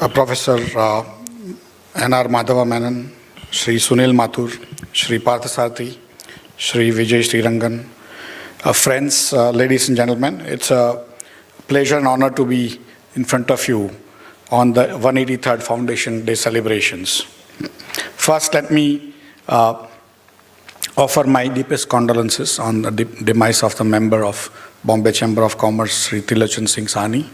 Professor N.R. Madhava Menon, Shri Sunil Mathur, Shri Parthasarathi, Shri Vijay Srirangan, friends, ladies and gentlemen, it's a pleasure and honor to be in front of you on the 183rd Foundation Day celebrations. First, let me offer my deepest condolences on the demise of the member of Bombay Chamber of Commerce, Shri Trilochan Singh Sahni.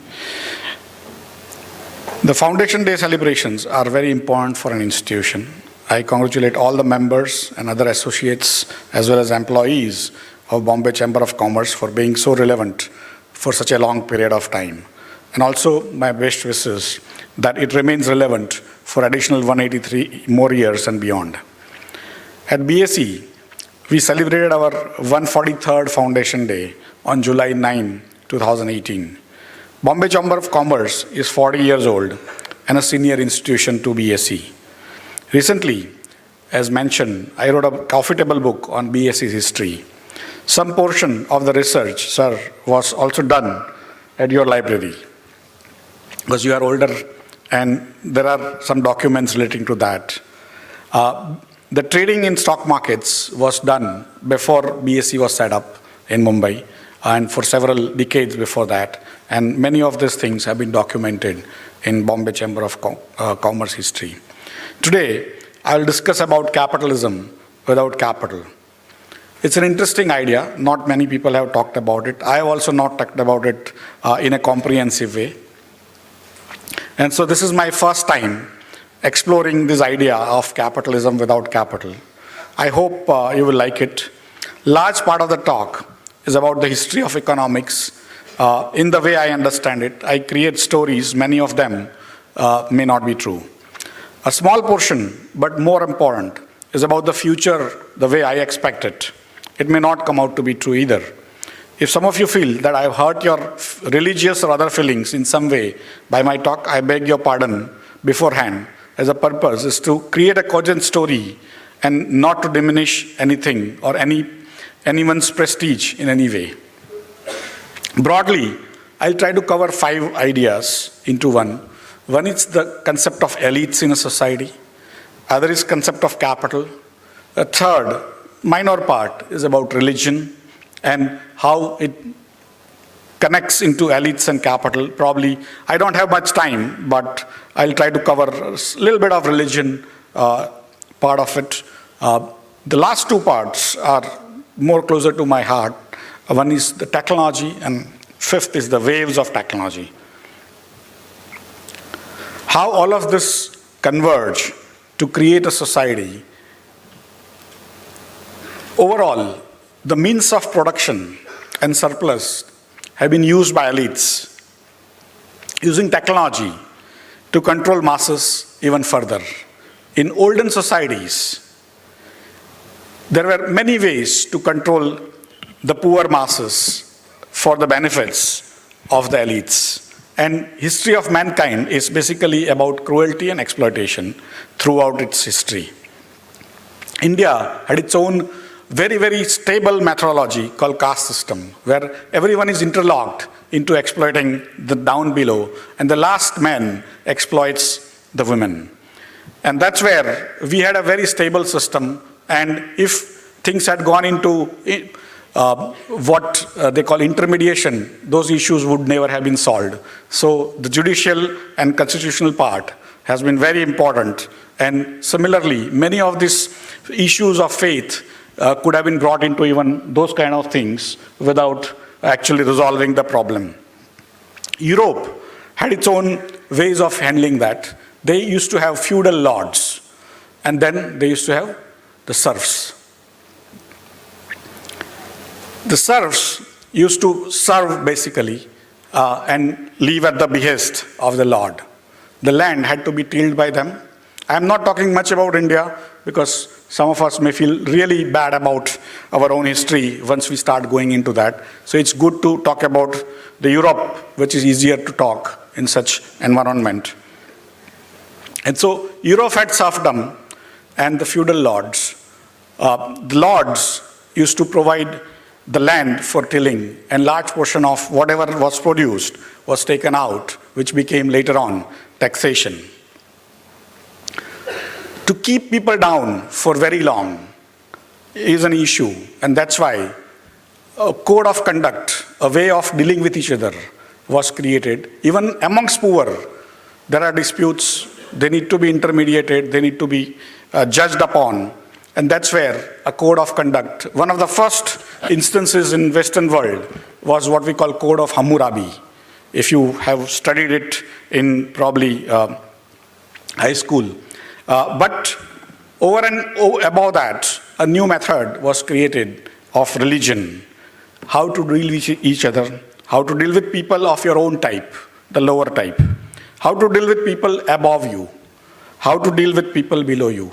The Foundation Day celebrations are very important for an institution. I congratulate all the members and other associates as well as employees of Bombay Chamber of Commerce for being so relevant for such a long period of time. And also my best wishes that it remains relevant for additional 183 more years and beyond. At BSE, we celebrated our 143rd Foundation Day on July 9, 2018. Bombay Chamber of Commerce is 40 years old and a senior institution to BSE. Recently, as mentioned, I wrote a profitable book on BSE's history. Some portion of the research, sir, was also done at your library because you are older and there are some documents relating to that. The trading in stock markets was done before BSE was set up in Mumbai and for several decades before that. And many of these things have been documented in Bombay Chamber of Commerce history. Today, I will discuss about capitalism without capital. It's an interesting idea. Not many people have talked about it. I have also not talked about it in a comprehensive way. And so this is my first time exploring this idea of capitalism without capital. I hope you will like it. Large part of the talk is about the history of economics. In the way I understand it, I create stories, many of them may not be true. A small portion, but more important, is about the future the way I expect it. It may not come out to be true either. If some of you feel that I've hurt your religious or other feelings in some way by my talk, I beg your pardon beforehand, as a purpose is to create a cogent story and not to diminish anything or anyone's prestige in any way. Broadly, I'll try to cover 5 ideas into one. One is the concept of elites in a society. Other is concept of capital. A third, minor part, is about religion and how it connects into elites and capital. Probably, I don't have much time, but I'll try to cover a little bit of religion part of it. The last 2 parts are more closer to my heart. One is the technology, and 5th is the waves of technology. How all of this converge to create a society. Overall, the means of production and surplus have been used by elites, using technology to control masses even further. In olden societies, there were many ways to control the poor masses for the benefits of the elites. And history of mankind is basically about cruelty and exploitation throughout its history. India had its own very, very stable methodology called caste system, where everyone is interlocked into exploiting the down below, and the last man exploits the women. And that's where we had a very stable system, and if things had gone into what they call intermediation, those issues would never have been solved. So the judicial and constitutional part has been very important. And similarly, many of these issues of faith could have been brought into even those kind of things without actually resolving the problem. Europe had its own ways of handling that. They used to have feudal lords, and then they used to have the serfs. The serfs used to serve basically and live at the behest of the lord. The land had to be tilled by them. I'm not talking much about India because some of us may feel really bad about our own history once we start going into that. So it's good to talk about the Europe, which is easier to talk in such environment. And so Europe had serfdom and the feudal lords. The lords used to provide the land for tilling, and large portion of whatever was produced was taken out which became later on taxation. To keep people down for very long is an issue, and that's why a code of conduct, a way of dealing with each other was created. Even amongst poor, there are disputes, they need to be intermediated, they need to be judged upon, and that's where a code of conduct, one of the first instances in Western world was what we call Code of Hammurabi. If you have studied it in probably high school. But over and above that, a new method was created of religion. How to deal with each other, how to deal with people of your own type, the lower type. How to deal with people above you, how to deal with people below you.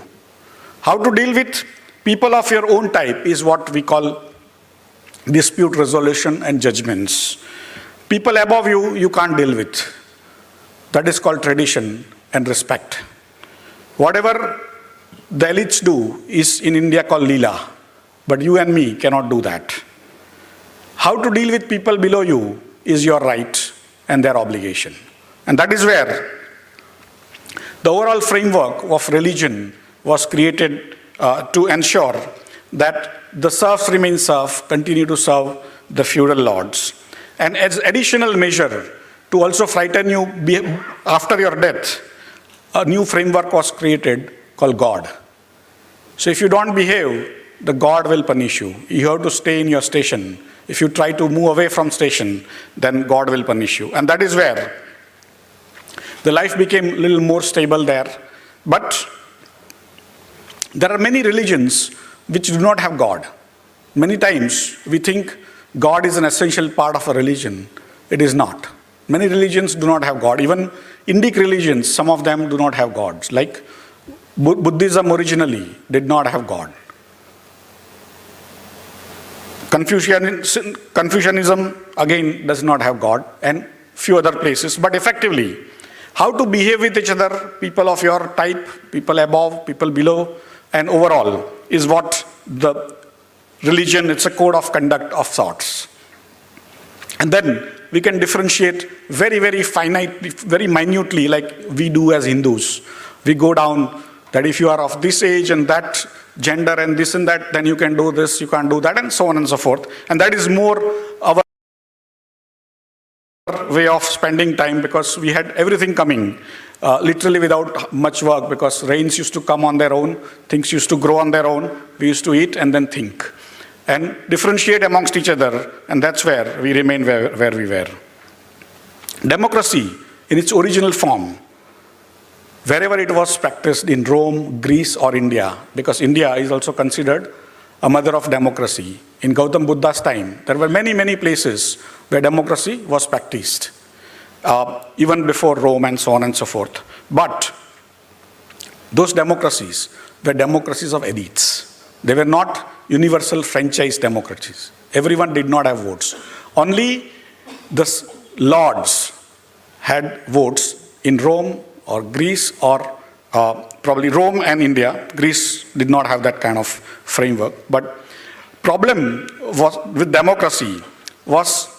How to deal with people of your own type is what we call dispute resolution and judgments. People above you, you can't deal with. That is called tradition and respect. Whatever the elites do is in India called Leela, but you and me cannot do that. How to deal with people below you is your right and their obligation. And that is where the overall framework of religion was created to ensure that the serfs remain serfs, continue to serve the feudal lords. And as additional measure to also frighten you after your death, a new framework was created called God. So if you don't behave, the God will punish you. You have to stay in your station. If you try to move away from station, then God will punish you. And that is where the life became a little more stable there. But there are many religions which do not have God. Many times we think God is an essential part of a religion. It is not. Many religions do not have God. Even Indic religions, some of them do not have gods. Like Buddhism originally did not have God. Confucianism again does not have God, and few other places. But effectively, how to behave with each other, people of your type, people above, people below, and overall is what the religion, it's a code of conduct of sorts. And then we can differentiate very, very finitely, very minutely, like we do as Hindus. We go down that if you are of this age and that gender and this and that, then you can do this, you can't do that, and so on and so forth. And that is more our way of spending time, because we had everything coming literally without much work, because rains used to come on their own, things used to grow on their own, we used to eat and then think and differentiate amongst each other, and that's where we remain where we were. Democracy in its original form, wherever it was practiced in Rome, Greece or India, because India is also considered a mother of democracy. In Gautam Buddha's time, there were many, many places where democracy was practiced, even before Rome and so on and so forth. But those democracies were democracies of elites. They were not universal franchise democracies. Everyone did not have votes. Only the lords had votes in Rome or Greece, or probably Rome and India. Greece did not have that kind of framework. But problem was with democracy was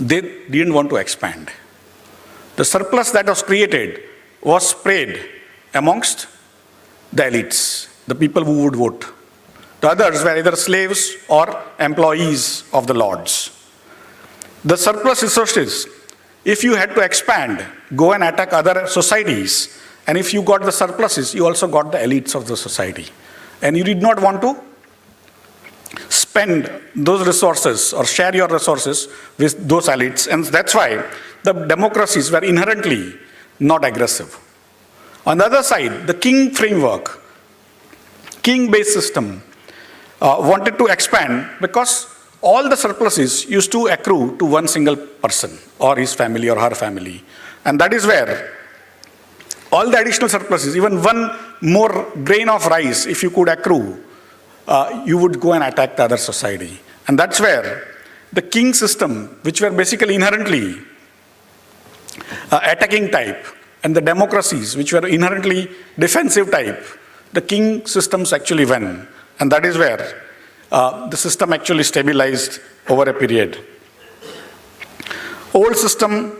they didn't want to expand. The surplus that was created was spread amongst the elites, the people who would vote. The others were either slaves or employees of the lords. The surplus resources, if you had to expand, go and attack other societies, and if you got the surpluses, you also got the elites of the society. And you did not want to spend those resources or share your resources with those elites, and that's why the democracies were inherently not aggressive. On the other side, the king framework, king-based system, wanted to expand because all the surpluses used to accrue to one single person or his family or her family. And that is where all the additional surpluses, even one more grain of rice, if you could accrue, you would go and attack the other society. And that's where the king system, which were basically inherently attacking type, and the democracies, which were inherently defensive type, the king systems actually won. And that is where the system actually stabilized over a period. Old system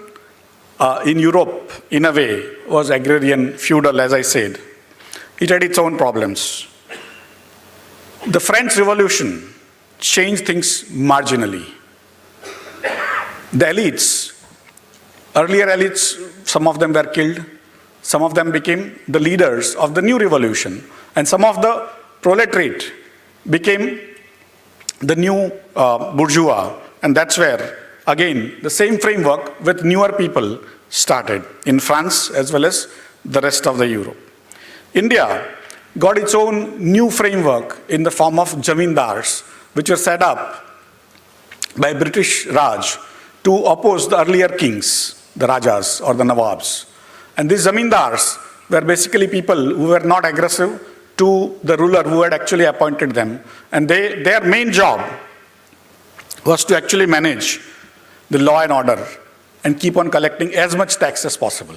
in Europe, in a way, was agrarian, feudal, as I said. It had its own problems. The French Revolution changed things marginally. The elites, earlier elites, some of them were killed, some of them became the leaders of the new revolution, and some of the proletariat became the new bourgeois, and that's where, again, the same framework with newer people started in France as well as the rest of the Europe. India got its own new framework in the form of zamindars, which were set up by British Raj to oppose the earlier kings, the Rajas or the Nawabs. And these zamindars were basically people who were not aggressive to the ruler who had actually appointed them. And their main job was to actually manage the law and order and keep on collecting as much tax as possible.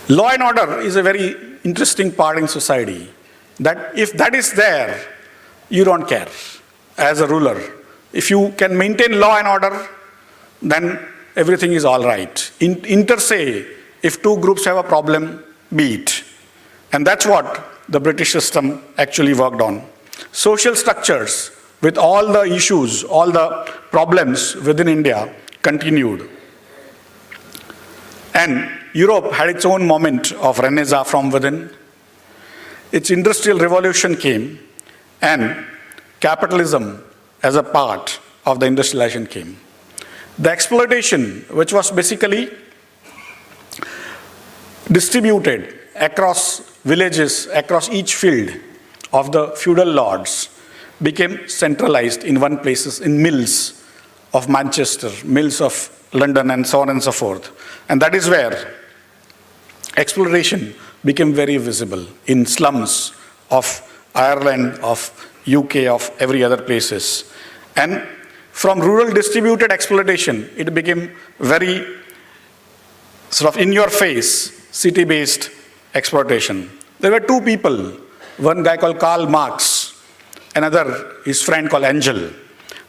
Law and order is a very interesting part in society, that if that is there, you don't care as a ruler. If you can maintain law and order, then everything is all right. Inter se, if two groups have a problem, be it. And that's what the British system actually worked on. Social structures with all the issues, all the problems within India continued. And Europe had its own moment of renaissance from within. Its industrial revolution came, and capitalism as a part of the industrialization came. The exploitation, which was basically distributed across villages, across each field of the feudal lords, became centralized in one place, in mills of Manchester, mills of London, and so on and so forth. And that is where exploitation became very visible in slums of Ireland, of UK, of every other places. And from rural distributed exploitation, it became very sort of in-your-face, city-based exploitation. There were two people, one guy called Karl Marx, another his friend called Engel,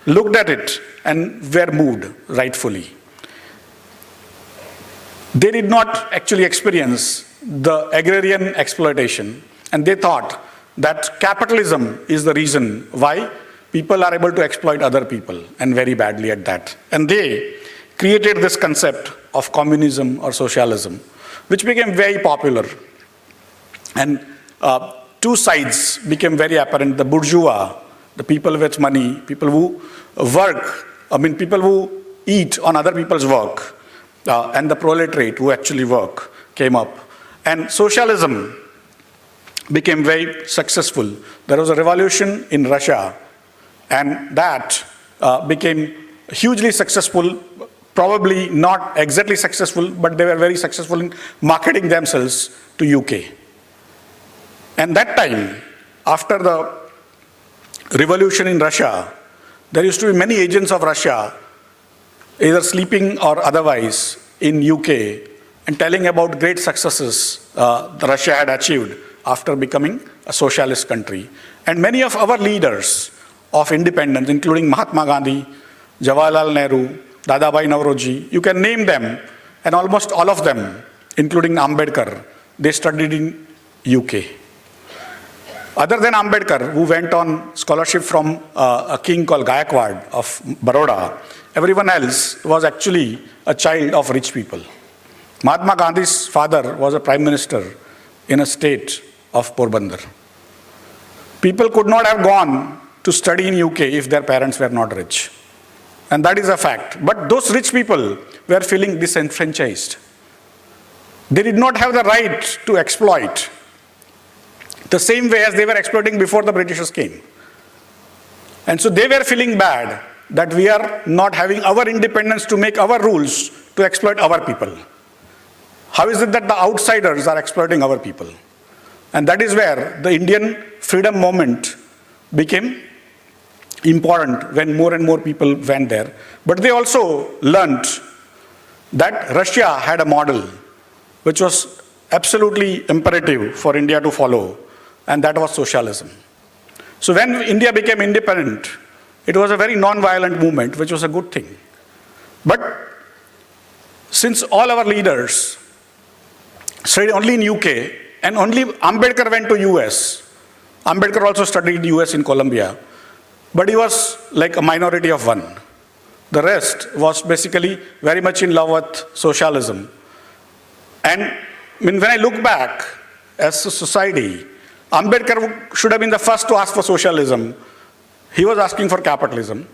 looked at it and were moved rightfully. They did not actually experience the agrarian exploitation, and they thought that capitalism is the reason why people are able to exploit other people, and very badly at that. And they created this concept of communism or socialism, which became very popular. And two sides became very apparent. The bourgeois, the people with money, people who work, people who eat on other people's work, and the proletariat who actually work came up. And socialism became very successful. There was a revolution in Russia, and that became hugely successful, probably not exactly successful, but they were very successful in marketing themselves to UK. And that time, after the revolution in Russia, there used to be many agents of Russia, either sleeping or otherwise, in UK, and telling about great successes that Russia had achieved after becoming a socialist country. And many of our leaders of independence, including Mahatma Gandhi, Jawaharlal Nehru, Dadabhai Naoroji, you can name them, and almost all of them, including Ambedkar, they studied in UK. Other than Ambedkar, who went on scholarship from a king called Gayakwad of Baroda, everyone else was actually a child of rich people. Mahatma Gandhi's father was a prime minister in a state of Porbandar. People could not have gone to study in UK if their parents were not rich. And that is a fact. But those rich people were feeling disenfranchised. They did not have the right to exploit the same way as they were exploiting before the Britishers came. And so they were feeling bad that we are not having our independence to make our rules to exploit our people. How is it that the outsiders are exploiting our people? And that is where the Indian freedom movement became important when more and more people went there. But they also learned that Russia had a model which was absolutely imperative for India to follow, and that was socialism. So when India became independent, it was a very non-violent movement, which was a good thing. But since all our leaders studied only in UK, and only Ambedkar went to US. Ambedkar also studied US in Columbia, but he was like a minority of one. The rest was basically very much in love with socialism. And when I look back as a society, Ambedkar should have been the first to ask for socialism. He was asking for capitalism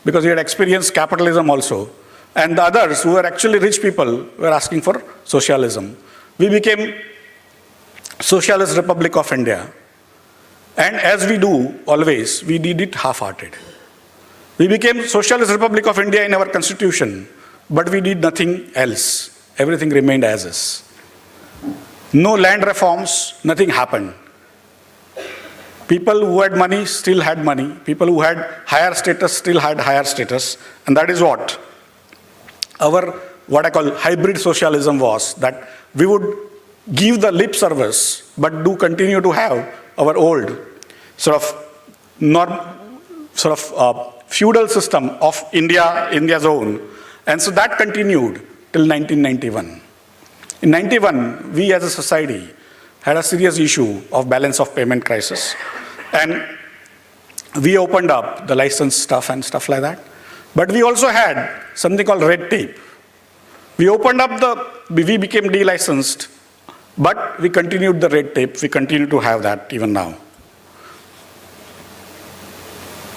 because he had experienced capitalism also. And the others, who were actually rich people, were asking for socialism. We became Socialist Republic of India. And as we do always, we did it half-hearted. We became Socialist Republic of India in our constitution, but we did nothing else. Everything remained as is. No land reforms, nothing happened. People who had money still had money. People who had higher status still had higher status. And that is what our, what I call hybrid socialism was, that we would give the lip service, but do continue to have our old sort of feudal system of India's own. And so that continued till 1991. In 91, we as a society had a serious issue of balance of payment crisis. And we opened up the license stuff and stuff like that. But we also had something called red tape. We opened up we became delicensed, but we continued the red tape. We continue to have that even now.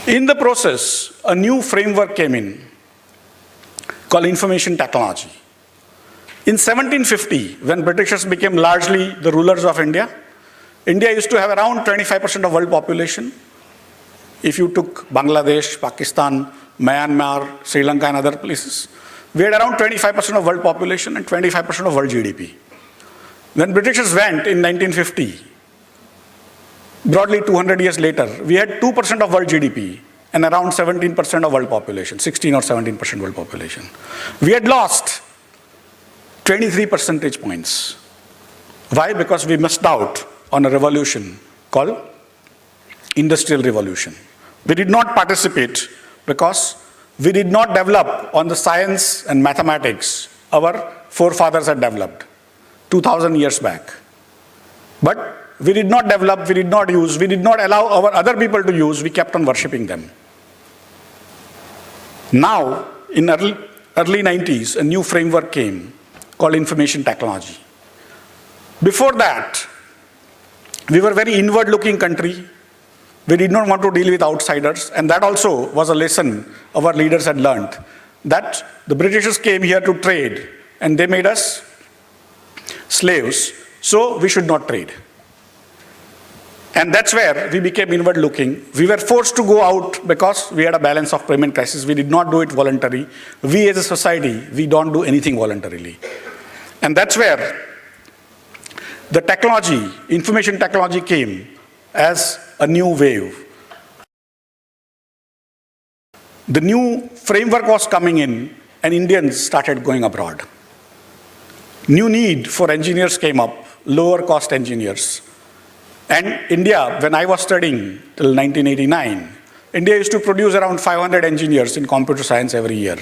In the process, a new framework came in called information technology. In 1750, when Britishers became largely the rulers of India, India used to have around 25% of world population. If you took Bangladesh, Pakistan, Myanmar, Sri Lanka and other places, we had around 25% of world population and 25% of world GDP. When Britishers went in 1950, broadly 200 years later, we had 2% of world GDP and around 17% of world population, 16 or 17% world population. We had lost 23 percentage points. Why? Because we missed out on a revolution called Industrial Revolution. We did not participate because we did not develop on the science and mathematics our forefathers had developed 2,000 years back. But we did not develop, we did not use, we did not allow our other people to use, we kept on worshipping them. Now, in early 90s, a new framework came called information technology. Before that, we were a very inward-looking country. We did not want to deal with outsiders, and that also was a lesson our leaders had learned, that the Britishers came here to trade, and they made us slaves, so we should not trade. And that's where we became inward-looking. We were forced to go out because we had a balance of payment crisis. We did not do it voluntarily. We as a society, we don't do anything voluntarily. And that's where the technology, information technology came as a new wave. The new framework was coming in and Indians started going abroad. New need for engineers came up, lower cost engineers. And India, when I was studying till 1989, India used to produce around 500 engineers in computer science every year.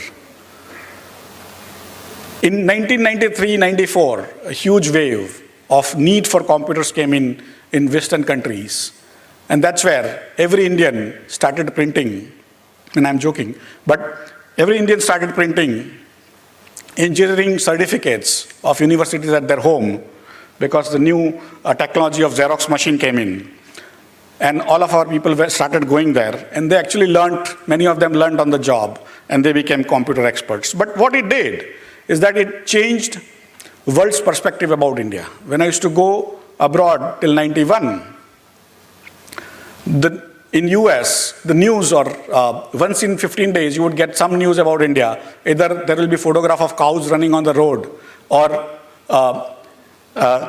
In 1993-94, a huge wave of need for computers came in Western countries. And that's where every Indian started printing, and I'm joking, but every Indian started printing engineering certificates of universities at their home, because the new technology of Xerox machine came in. And all of our people started going there, and they actually learned, many of them learned on the job, and they became computer experts. But what it did is that it changed the world's perspective about India. When I used to go abroad till 91, in US, the news, or once in 15 days, you would get some news about India. Either there will be photograph of cows running on the road, or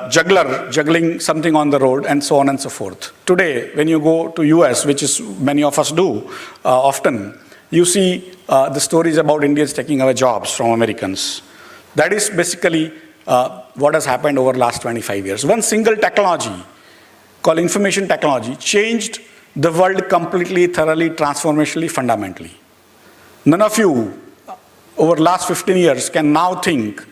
juggler juggling something on the road, and so on and so forth. Today, when you go to US, which is many of us do often, you see the stories about Indians taking away jobs from Americans. That is basically what has happened over the last 25 years. One single technology called information technology changed the world completely, thoroughly, transformationally, fundamentally. None of you over the last 15 years can now think,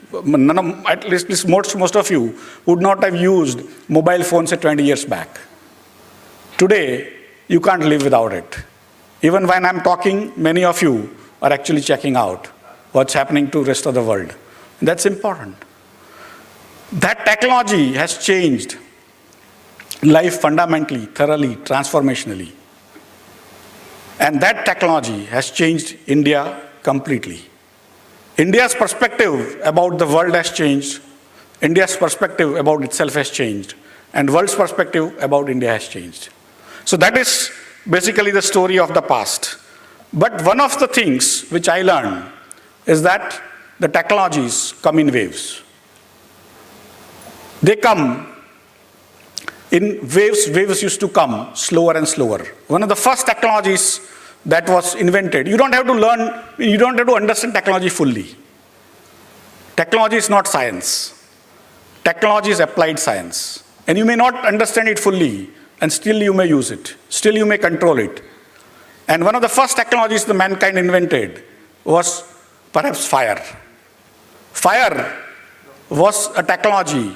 at least most of you would not have used mobile phones 20 years back. Today, you can't live without it. Even when I'm talking, many of you are actually checking out what's happening to the rest of the world. That's important. That technology has changed life fundamentally, thoroughly, transformationally. And that technology has changed India completely. India's perspective about the world has changed. India's perspective about itself has changed. And the world's perspective about India has changed. So that is basically the story of the past. But one of the things which I learned is that the technologies come in waves. They come in waves. Waves used to come slower and slower. One of the first technologies that was invented, you don't have to learn, you don't have to understand technology fully. Technology is not science. Technology is applied science. And you may not understand it fully, and still you may use it. Still you may control it. And one of the first technologies the mankind invented was perhaps fire. Fire was a technology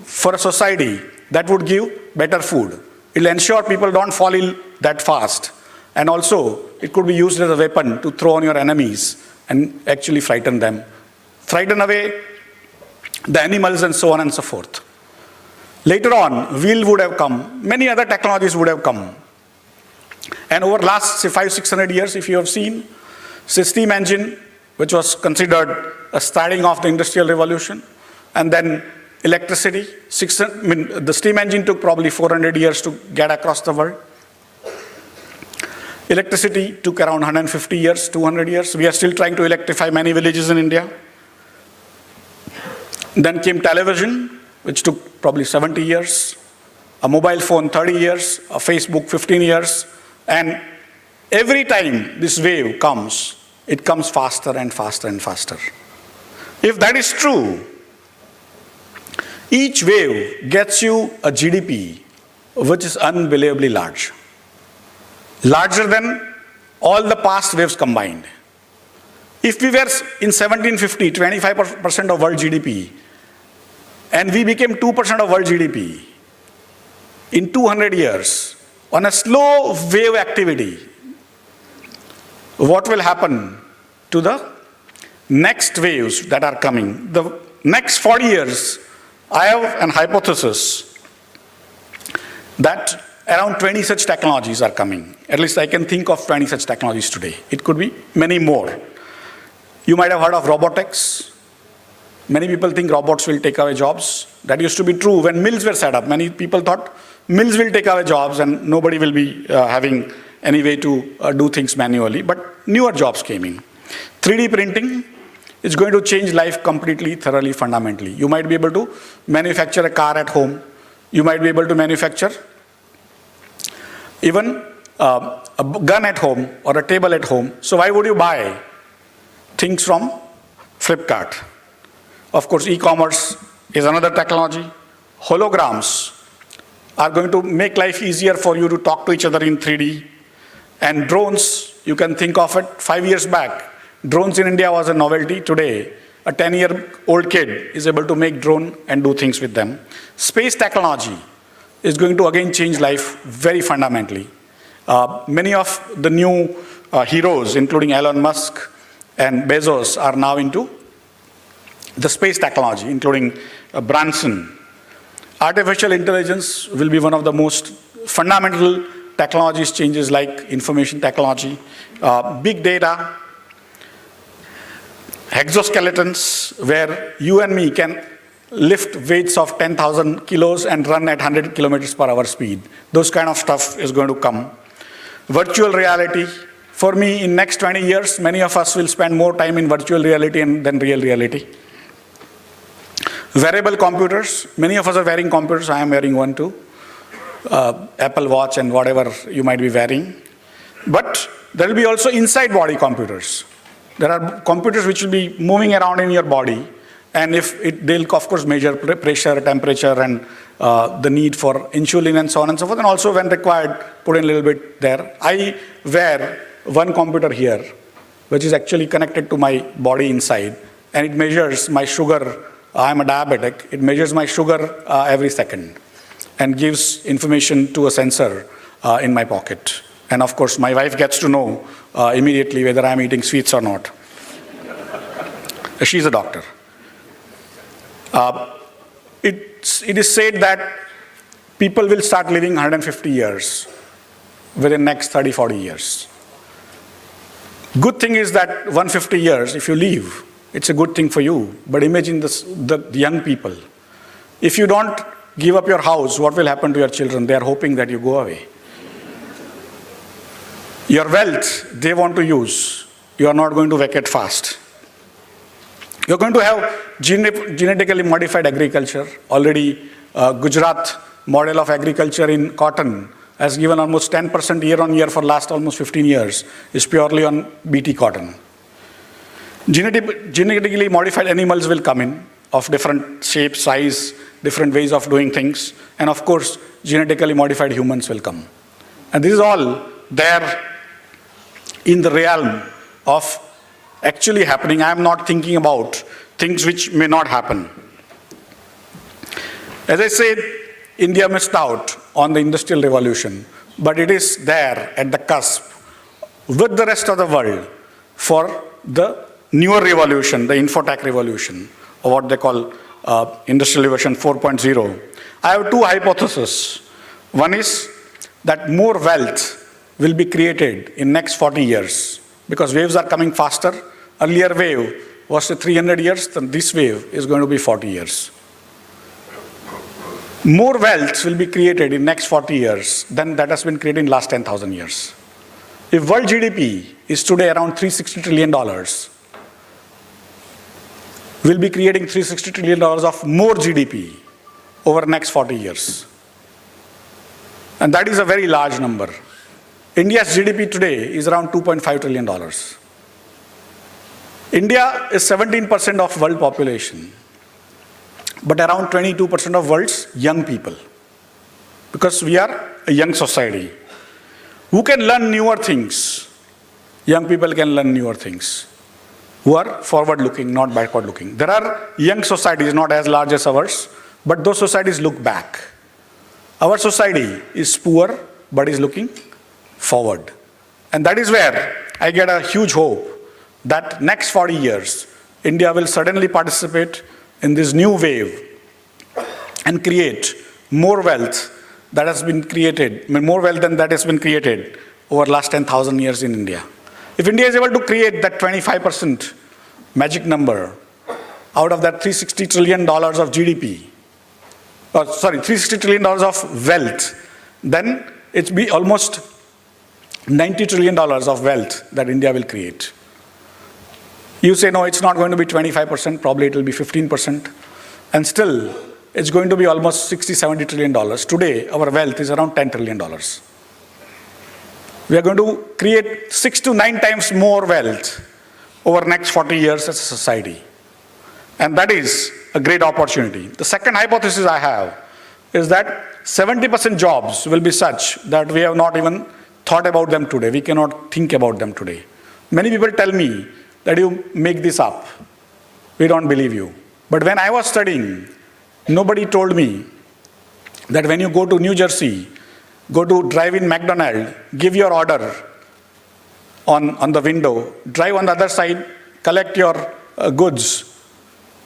for a society that would give better food. It will ensure people don't fall ill that fast. And also, it could be used as a weapon to throw on your enemies and actually frighten them. Frighten away the animals and so on and so forth. Later on, wheel would have come. Many other technologies would have come. And over the last, say, 500-600 years, if you have seen, say, steam engine, which was considered a starting of the Industrial Revolution, and then electricity. The steam engine took probably 400 years to get across the world. Electricity took around 150 years, 200 years. We are still trying to electrify many villages in India. Then came television, which took probably 70 years. A mobile phone, 30 years. A Facebook, 15 years. And every time this wave comes, it comes faster and faster and faster. If that is true, each wave gets you a GDP which is unbelievably large. Larger than all the past waves combined. If we were in 1750, 25% of world GDP, and we became 2% of world GDP, in 200 years, on a slow wave activity, what will happen to the next waves that are coming? The next 40 years, I have an hypothesis that around 20 such technologies are coming. At least I can think of 20 such technologies today. It could be many more. You might have heard of robotics. Many people think robots will take away jobs. That used to be true when mills were set up. Many people thought mills will take away jobs and nobody will be having any way to do things manually. But newer jobs came in. 3D printing is going to change life completely, thoroughly, fundamentally. You might be able to manufacture a car at home. You might be able to manufacture even a gun at home or a table at home. So why would you buy things from Flipkart? Of course, e-commerce is another technology. Holograms are going to make life easier for you to talk to each other in 3D. And drones, you can think of it 5 years back. Drones in India was a novelty. Today, a 10-year-old kid is able to make drone and do things with them. Space technology is going to again change life very fundamentally. Many of the new heroes, including Elon Musk and Bezos, are now into the space technology, including Branson. Artificial intelligence will be one of the most fundamental technologies changes, like information technology, big data, exoskeletons, where you and me can lift weights of 10,000 kilos and run at 100 kilometers per hour speed. Those kind of stuff is going to come. Virtual reality. For me, in next 20 years, many of us will spend more time in virtual reality than real reality. Wearable computers. Many of us are wearing computers. I am wearing one too. Apple Watch and whatever you might be wearing. But there will be also inside body computers. There are computers which will be moving around in your body, and they'll of course measure pressure, temperature, and the need for insulin and so on and so forth, and also when required, put in a little bit there. I wear one computer here, which is actually connected to my body inside, and it measures my sugar. I'm a diabetic. It measures my sugar every second and gives information to a sensor in my pocket. And of course, my wife gets to know immediately whether I'm eating sweets or not. She's a doctor. It is said that people will start living 150 years within next 30, 40 years. Good thing is that 150 years, if you leave, it's a good thing for you. But imagine this, the young people. If you don't give up your house, what will happen to your children? They are hoping that you go away. Your wealth, they want to use. You are not going to vacate fast. You're going to have genetically modified agriculture. Already, Gujarat model of agriculture in cotton has given almost 10% year on year for last almost 15 years. Is purely on BT cotton. Genetically modified animals will come in of different shape, size, different ways of doing things. And of course, genetically modified humans will come. And this is all there in the realm of actually happening. I am not thinking about things which may not happen. As I said, India missed out on the Industrial Revolution, but it is there at the cusp with the rest of the world for the newer revolution, the infotech revolution, or what they call Industrial Revolution 4.0. I have two hypotheses. One is that more wealth will be created in next 40 years because waves are coming faster. Earlier wave was 300 years, then this wave is going to be 40 years. More wealth will be created in next 40 years than that has been created in last 10,000 years. If world GDP is today around $360 trillion, we'll be creating $360 trillion of more GDP over next 40 years. And that is a very large number. India's GDP today is around $2.5 trillion. India is 17% of world population, but around 22% of world's young people, because we are a young society. Who can learn newer things? Young people can learn newer things, who are forward-looking, not backward-looking. There are young societies, not as large as ours, but those societies look back. Our society is poor, but is looking forward. And that is where I get a huge hope that next 40 years, India will suddenly participate in this new wave and create more wealth that has been created, more wealth than that has been created over the last 10,000 years in India. If India is able to create that 25% magic number out of that $360 trillion of GDP, $360 trillion of wealth, then it's be almost $90 trillion of wealth that India will create. You say, no, it's not going to be 25%, probably it will be 15%. And still, it's going to be almost $60, $70 trillion. Today, our wealth is around $10 trillion. We are going to create 6 to 9 times more wealth over the next 40 years as a society. And that is a great opportunity. The second hypothesis I have is that 70% jobs will be such that we have not even thought about them today. We cannot think about them today. Many people tell me that you make this up. We don't believe you. But when I was studying, nobody told me that when you go to New Jersey, go to drive-in McDonald's, give your order on the window, drive on the other side, collect your goods.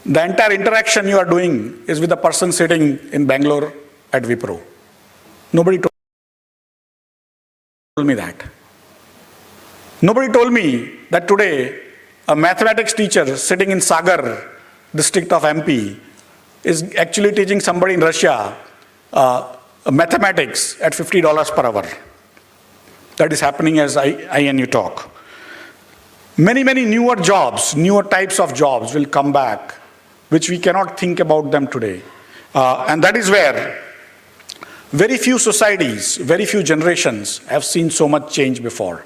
The entire interaction you are doing is with the person sitting in Bangalore at Wipro. Nobody told me that. Nobody told me that today a mathematics teacher sitting in Sagar district of MP is actually teaching somebody in Russia mathematics at $50 per hour. That is happening as I and you talk. Many, many newer jobs, newer types of jobs will come back, which we cannot think about them today. And that is where very few societies, very few generations have seen so much change before.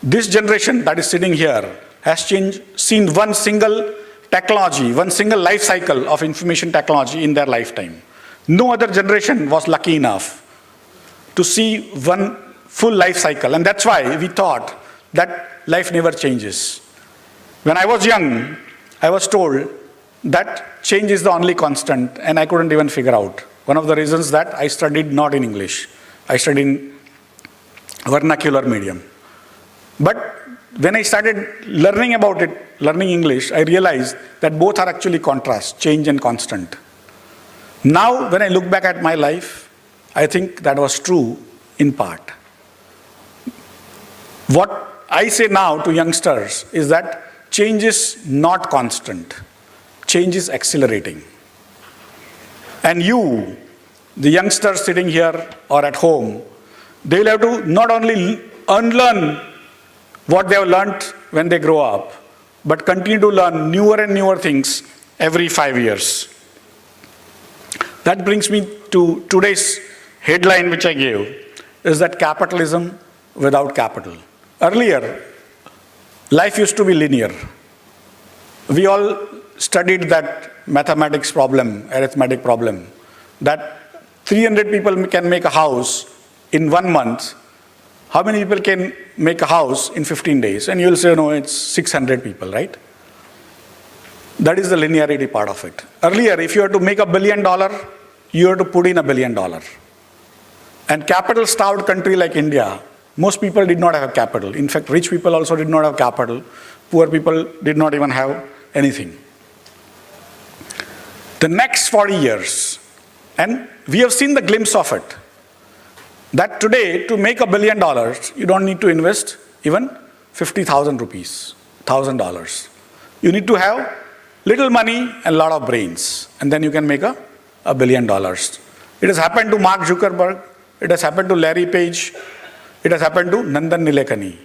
This generation that is sitting here has seen one single technology, one single life cycle of information technology in their lifetime. No other generation was lucky enough to see one full life cycle. And that's why we thought that life never changes. When I was young, I was told that change is the only constant, and I couldn't even figure out. One of the reasons that I studied not in English, I studied in vernacular medium. But when I started learning about it, learning English, I realized that both are actually contrasts, change and constant. Now, when I look back at my life, I think that was true in part. What I say now to youngsters is that change is not constant. Change is accelerating. And you, the youngsters sitting here or at home, they will have to not only unlearn what they have learned when they grow up, but continue to learn newer and newer things every 5 years. That brings me to today's headline which I gave, is that capitalism without capital. Earlier, life used to be linear. We all studied that mathematics problem, arithmetic problem, that 300 people can make a house in 1 month. How many people can make a house in 15 days? And you'll say, no, it's 600 people, right? That is the linearity part of it. Earlier, if you had to make $1 billion, you had to put in $1 billion. And capital-starved country like India, most people did not have capital. In fact, rich people also did not have capital. Poor people did not even have anything. The next 40 years, and we have seen the glimpse of it, that today, to make $1 billion, you don't need to invest even 50,000 rupees, $1,000. You need to have little money and a lot of brains, and then you can make $1 billion. It has happened to Mark Zuckerberg, it has happened to Larry Page, it has happened to Nandan Nilekani,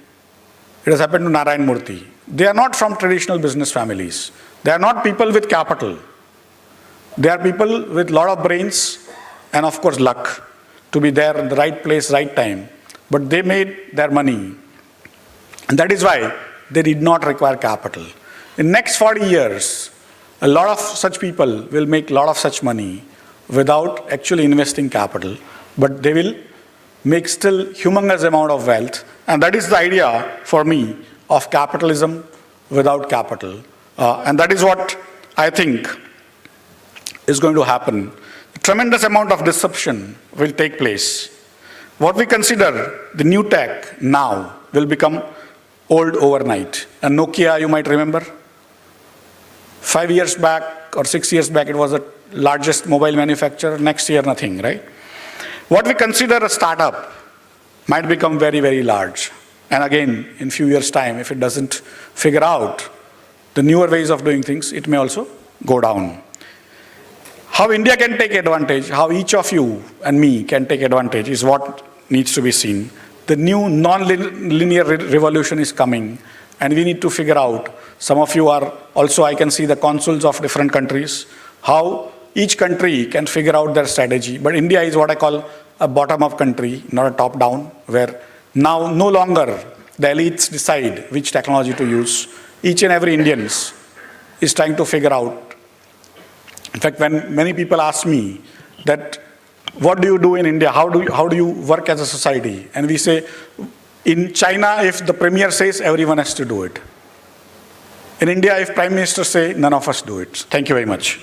it has happened to Narayan Murthy. They are not from traditional business families. They are not people with capital. They are people with a lot of brains and, of course, luck to be there in the right place, right time. But they made their money. And that is why they did not require capital. In next 40 years, a lot of such people will make a lot of such money without actually investing capital. But they will make still humongous amount of wealth. And that is the idea for me of capitalism without capital. And that is what I think is going to happen. A tremendous amount of disruption will take place. What we consider the new tech now will become old overnight. And Nokia, you might remember, 5 years back or 6 years back, it was the largest mobile manufacturer. Next year, nothing, right? What we consider a startup might become very, very large. And again, in few years' time, if it doesn't figure out the newer ways of doing things, it may also go down. How India can take advantage, how each of you and me can take advantage is what needs to be seen. The new non-linear revolution is coming, and we need to figure out, some of you are also, I can see the consuls of different countries, how each country can figure out their strategy. But India is what I call a bottom-up country, not a top-down, where now no longer the elites decide which technology to use. Each and every Indian is trying to figure out. In fact, when many people ask me that, what do you do in India? How do you work as a society? And we say, in China, if the premier says, everyone has to do it. In India, if prime minister say, none of us do it. Thank you very much.